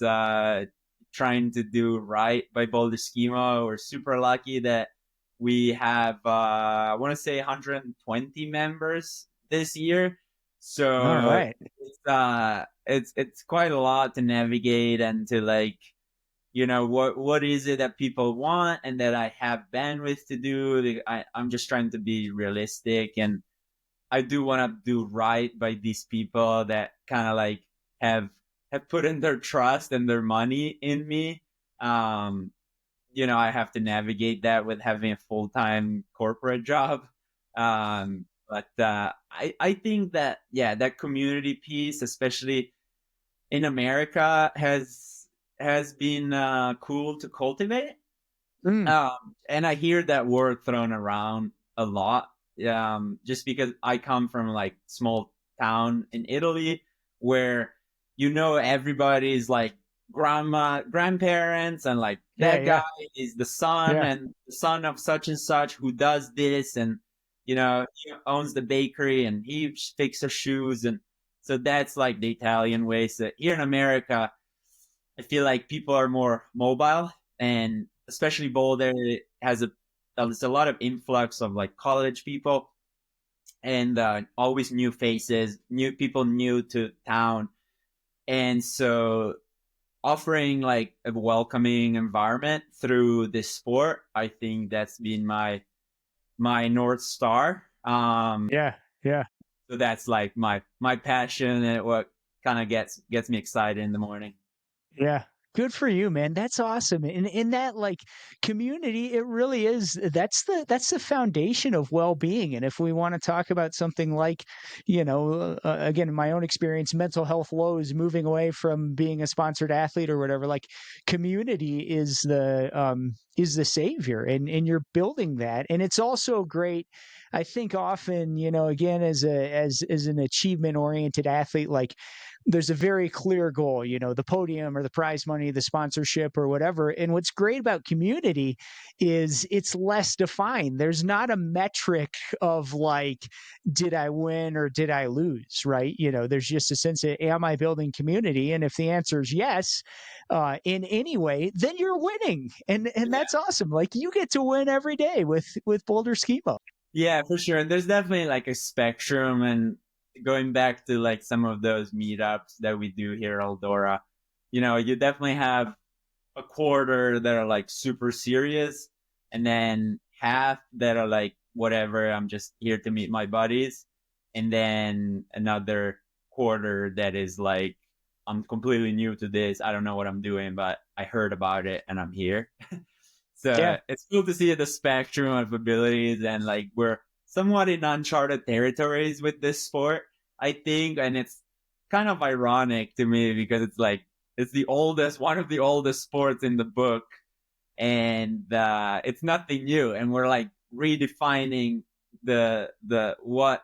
trying to do right by Boulder schema. We're super lucky that we have, I want to say 120 members this year. All So right. it's quite a lot to navigate and to like, what is it that people want and that I have bandwidth to do. I'm just trying to be realistic, and I do want to do right by these people that kind of like have have put in their trust and their money in me. Um, I have to navigate that with having a full time corporate job. But I think that, yeah, that community piece, especially in America, has been cool to cultivate. Mm. And I hear that word thrown around a lot. Just because I come from like small town in Italy where everybody is like grandparents, and like Yeah, that guy yeah, is the son yeah, and the son of such and such who does this, and he owns the bakery and he fixes shoes, and so that's like the Italian way. So here in America, I feel like people are more mobile, and especially Boulder has there's a lot of influx of like college people, and always new faces, new people new to town, and so offering like a welcoming environment through this sport, I think that's been my north star. yeah, yeah. So that's like my passion, and what kind of gets me excited in the morning. Yeah. Good for you, man. That's awesome. And in that like community, it really is that's the foundation of well-being. And if we want to talk about something like, again, in my own experience, mental health lows, moving away from being a sponsored athlete or whatever, like community is the savior, and you're building that. And it's also great. I think often, again, as an achievement oriented athlete, like there's a very clear goal, the podium or the prize money, the sponsorship or whatever. And what's great about community is it's less defined. There's not a metric of like, did I win or did I lose? Right. There's just a sense of, am I building community? And if the answer is yes, in any way, then you're winning. And Yeah. that's awesome. Like you get to win every day with Boulder Skimo. Yeah, for sure. And there's definitely like a spectrum, and going back to like some of those meetups that we do here at Eldora, you definitely have a quarter that are like super serious, and then half that are like whatever, I'm just here to meet my buddies, and then another quarter that is like, I'm completely new to this, I don't know what I'm doing, but I heard about it and I'm here. So Yeah. it's cool to see the spectrum of abilities, and like we're somewhat in uncharted territories with this sport, I think. And it's kind of ironic to me because it's like it's the oldest, one of the oldest sports in the book, and it's nothing new. And we're like redefining the what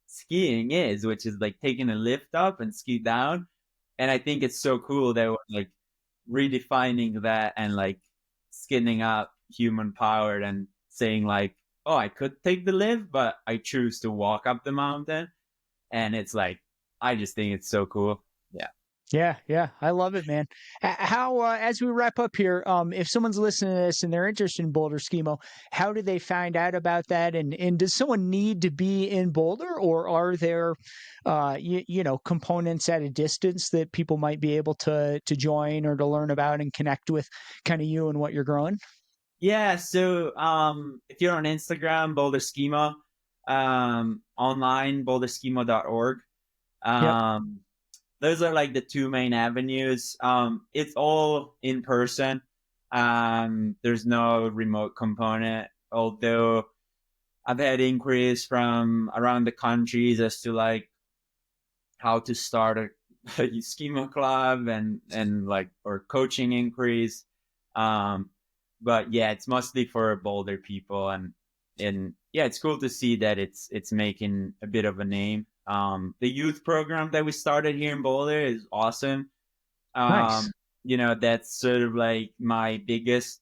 skiing is, which is like taking a lift up and ski down. And I think it's so cool that we're like redefining that and like skinning up human powered and saying like, oh, I could take the lift, but I choose to walk up the mountain. And it's like, I just think it's so cool. Yeah. Yeah, yeah, I love it, man. How, as we wrap up here, if someone's listening to this and they're interested in Boulder Skimo, how do they find out about that? And does someone need to be in Boulder, or are there, components at a distance that people might be able to join or to learn about and connect with, kind of you and what you're growing? Yeah. So if you're on Instagram, Boulder Schema, online, boulderschema.org. Yep. Um, those are like the two main avenues. It's all in person. There's no remote component, although I've had inquiries from around the countries as to like how to start a schema club, and like, or coaching inquiries. Um, but yeah, it's mostly for Boulder people, and yeah, it's cool to see that it's making a bit of a name. The youth program that we started here in Boulder is awesome. Nice. Um, that's sort of like my biggest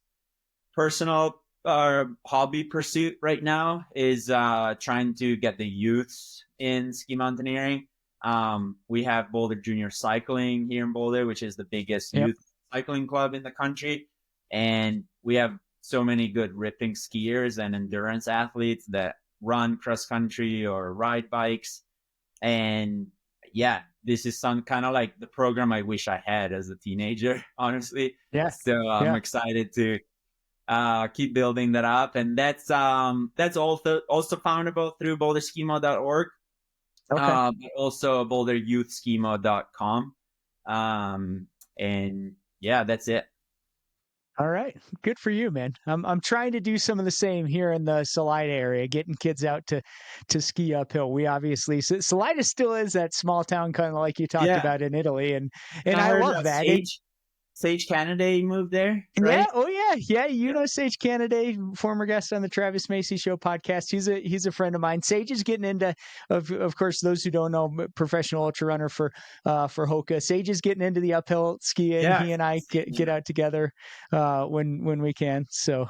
personal hobby pursuit right now is trying to get the youths in ski mountaineering. We have Boulder Junior Cycling here in Boulder, which is the biggest Yep. youth cycling club in the country. And we have so many good ripping skiers and endurance athletes that run cross country or ride bikes. And yeah, this is some kind of like the program I wish I had as a teenager, honestly. Yeah. So I'm Yeah. excited to keep building that up. And that's also foundable through boulderschema.org, Okay. but also boulderyouthschema.com. And yeah, that's it. All right. Good for you, man. I'm trying to do some of the same here in the Salida area, getting kids out to ski uphill. We obviously Salida still is that small town kind of like you talked Yeah. about in Italy, and I I heard love that. And Sage. Sage Kennedy moved there, Yeah. right? Oh, yeah. Yeah. You know, Sage Kennedy, former guest on the Travis Macy Show podcast. He's a friend of mine. Sage is getting into, of course, those who don't know, professional ultra runner for Hoka. Sage is getting into the uphill skiing. Yeah, He and I get out together when we can. So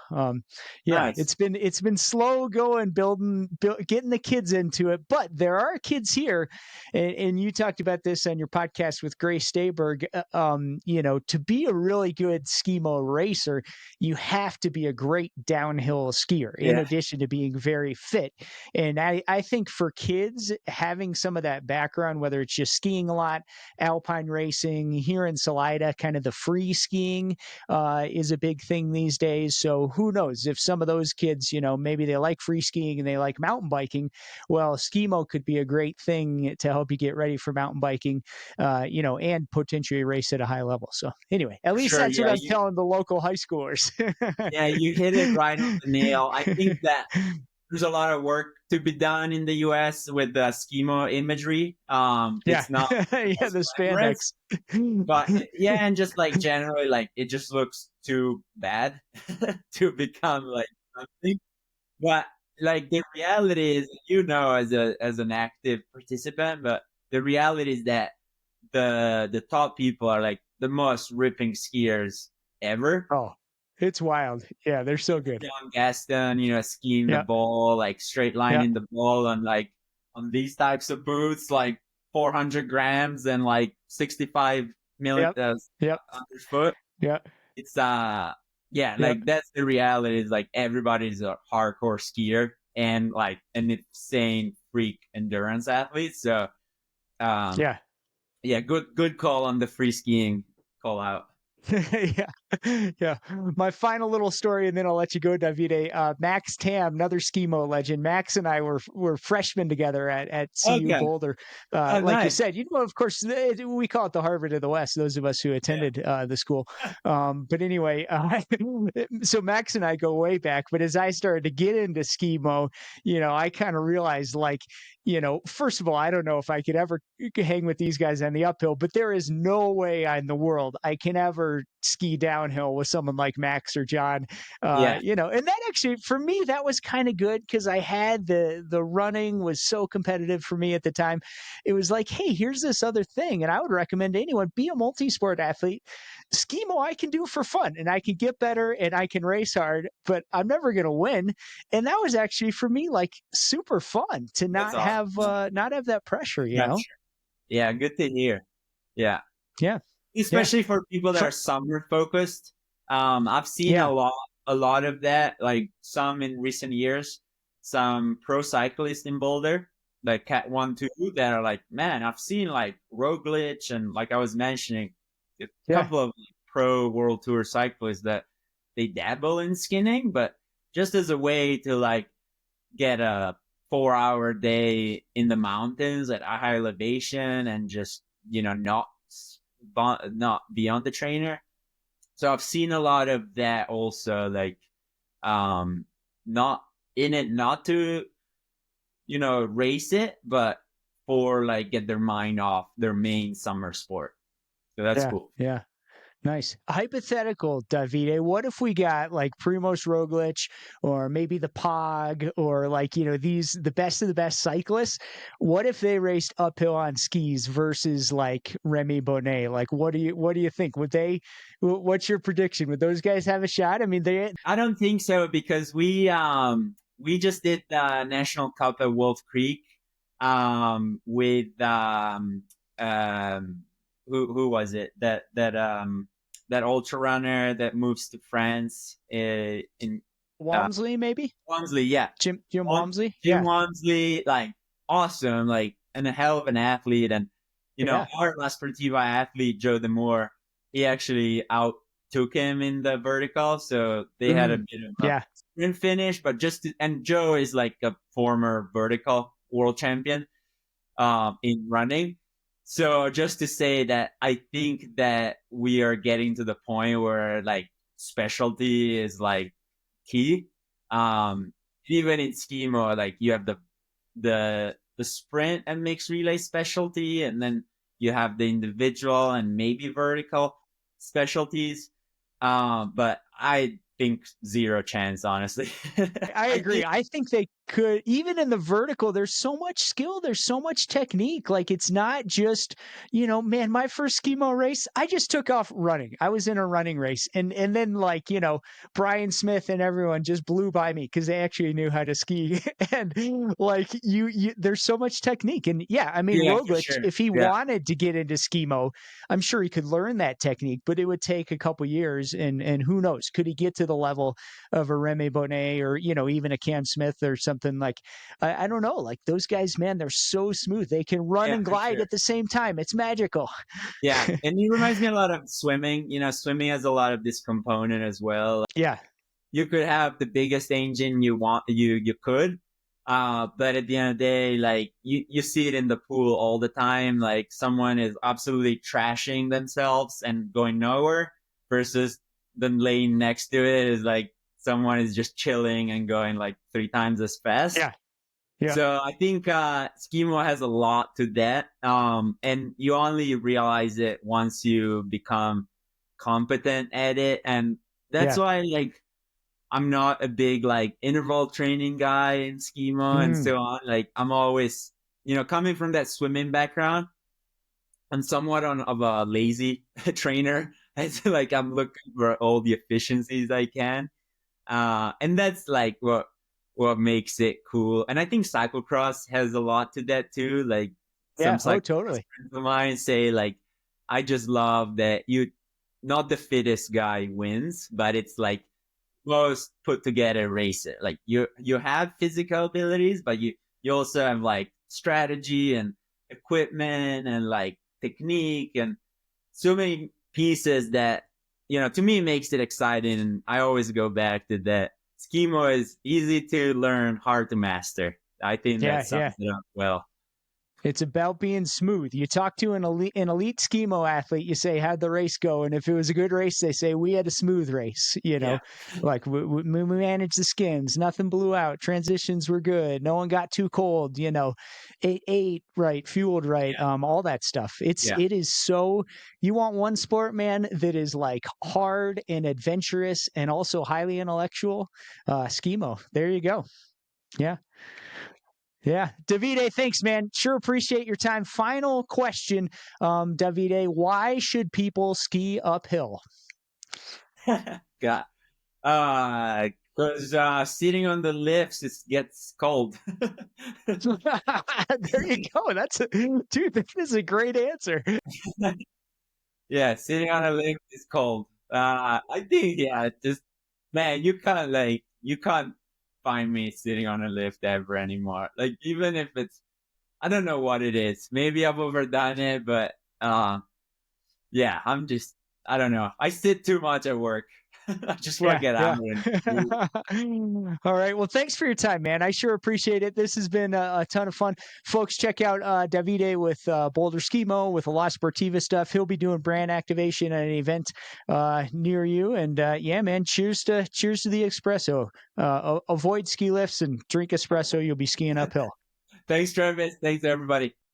yeah, nice. it's been slow going, getting the kids into it, but there are kids here, and you talked about this on your podcast with Grace Stayberg. You know, to be a really good Skimo racer, you have to be a great downhill skier in Yeah, addition to being very fit. And I think for kids, having some of that background, whether it's just skiing a lot, alpine racing, here in Salida, kind of the free skiing is a big thing these days. So who knows if some of those kids, you know, maybe they like free skiing and they like mountain biking. Well, Skimo could be a great thing to help you get ready for mountain biking, you know, and potentially race at a high level. So anyway, at for least sure. that's what Yeah, I'm telling the local high schoolers. you hit it right on the nail. I think that there's a lot of work to be done in the US with the schema imagery. Yeah. It's not the Yeah, most the glamorous, spandex. but yeah, and just like generally, like it just looks too bad to become like something. But like the reality is, you know, as an active participant, but the reality is that the top people are like the most ripping skiers ever. Oh, it's wild. Yeah, they're so good. John Gaston, you know, skiing the Yeah. ball, like straight Yeah. lining the ball on like on these types of boots, like 400 grams and like 65 Yep. millimeters Yep. underfoot. Yep. It's yeah, Yep. like that's the reality is like everybody's a hardcore skier and like an insane freak endurance athlete. So um Yeah. yeah, good call on the free skiing call out. Yeah. Yeah. My final little story, and then I'll let you go, Davide. Max Tam, another Skimo legend. Max and I were freshmen together at CU Okay. Boulder. Oh, Like you nice. said, you know, of course, we call it the Harvard of the West, those of us who Yeah. attended the school. But anyway, so Max and I go way back. But as I started to get into Skimo, you know, I kind of realized, like, you know, first of all, I don't know if I could ever hang with these guys on the uphill, but there is no way in the world I can ever ski downhill with someone like Max or John. Yeah. You know, and that actually for me that was kind of good because I had the running was so competitive for me at the time. It was like, hey, here's this other thing, and I would recommend to anyone be a multi-sport athlete. Skimo I can do for fun, and I can get better, and I can race hard, but I'm never going to win. And that was actually for me like super fun to That's awesome. not have that pressure, you know? Pressure. Yeah, good to hear. Yeah. Yeah. Yeah. Especially for people that Fr- are summer focused. I've seen yeah. a lot of that, like some in recent years, some pro cyclists in Boulder, like Cat 1, 2, that are like, man, I've seen like Roglic and like I was mentioning, a Yeah. couple of pro world tour cyclists that they dabble in skinning, but just as a way to like get a 4 hour day in the mountains at a high elevation and just, you know, not be on the trainer. So I've seen a lot of that also, like, not in it, not to, you know, race it, but for like get their mind off their main summer sport. So that's Yeah. cool. Yeah. Nice. Hypothetical, Davide. What if we got like Primoz Roglic or maybe the Pog or like, you know, the best of the best cyclists? What if they raced uphill on skis versus like Remy Bonnet? Like, what do you think? What's your prediction? Would those guys have a shot? I mean, I don't think so because we just did the National Cup at Wolf Creek with um who was it that ultra runner that moves to France in Walmsley, maybe? Walmsley, yeah. Jim Walmsley? Jim Yeah. Walmsley, like awesome, like and a hell of an athlete. And you know, Yeah. our La Sportiva athlete Joe Demore, he actually out took him in the vertical, so they had a Mm, bit of a yeah. sprint finish. But and Joe is like a former vertical world champion in running. So just to say that I think that we are getting to the point where like specialty is like key. Um, Even in Skimo, like you have the sprint and mixed relay specialty, and then you have the individual and maybe vertical. specialties. But I think zero chance, honestly. I I agree. think, I think they could, even in the vertical, there's so much skill, there's so much technique. Like it's not just, man, my first Skimo race, I just took off running. I was in a running race and then like, Brian Smith and everyone just blew by me because they actually knew how to ski. And like there's so much technique. And yeah, I mean, yeah, for Roglic, sure. if he Yeah, wanted to get into Skimo, I'm sure he could learn that technique, but it would take a couple years. And who knows, could he get to the level of a Remy Bonnet or, even a Cam Smith or something like, I don't know, like those guys, man, they're so smooth. They can run yeah, and for glide sure. at the same time. It's magical. Yeah, and he reminds me a lot of swimming. Swimming has a lot of this component as well. Yeah. You could have the biggest engine you could, but at the end of the day, like you see it in the pool all the time. Like someone is absolutely trashing themselves and going nowhere, versus the lane next to it is like someone is just chilling and going like 3 times as fast. Yeah. Yeah. So I think Skimo has a lot to that, and you only realize it once you become competent at it, and that's Yeah. why like I'm not a big like interval training guy in Skimo and Mm. so on. Like I'm always, coming from that swimming background, I'm somewhat of a lazy trainer. It's like I'm looking for all the efficiencies I can. And that's like what makes it cool. And I think cyclocross has a lot to that too. Like some Yeah. Oh, cyclocross totally. friends of mine say, like, I just love that you not the fittest guy wins, but it's like most put together racer. Like you have physical abilities, but you also have like strategy and equipment and like technique and so many pieces that to me makes it exciting. And I always go back to that. Skimo is easy to learn, hard to master. I think that Yeah. sums Yeah. it up well. It's about being smooth. You talk to an elite Skimo athlete, you say, how'd the race go? And if it was a good race, they say, we had a smooth race, Yeah, like we managed the skins, nothing blew out, transitions were good, no one got too cold, ate right, fueled right, yeah, all that stuff. yeah. It is so, you want one sport, man, that is like hard and adventurous and also highly intellectual. Skimo, there you go. Yeah. Yeah. Davide, thanks, man. Sure appreciate your time. Final question, Davide, why should people ski uphill? Got because sitting on the lifts it gets cold. There you go. Dude, that is a great answer. Yeah, sitting on a lift is cold. I think yeah, just man, you can't find me sitting on a lift ever anymore. Like even if it's I don't know what it is. Maybe I've overdone it, but yeah, I don't know. I sit too much at work. I just want to Yeah, get out yeah. and move. All right. Well, thanks for your time, man. I sure appreciate it. This has been a ton of fun. Folks, check out Davide with Boulder Skimo with a La Sportiva stuff. He'll be doing brand activation at an event near you. And yeah, man, cheers to the espresso. Avoid ski lifts and drink espresso. You'll be skiing uphill. Thanks, Travis. Thanks, everybody.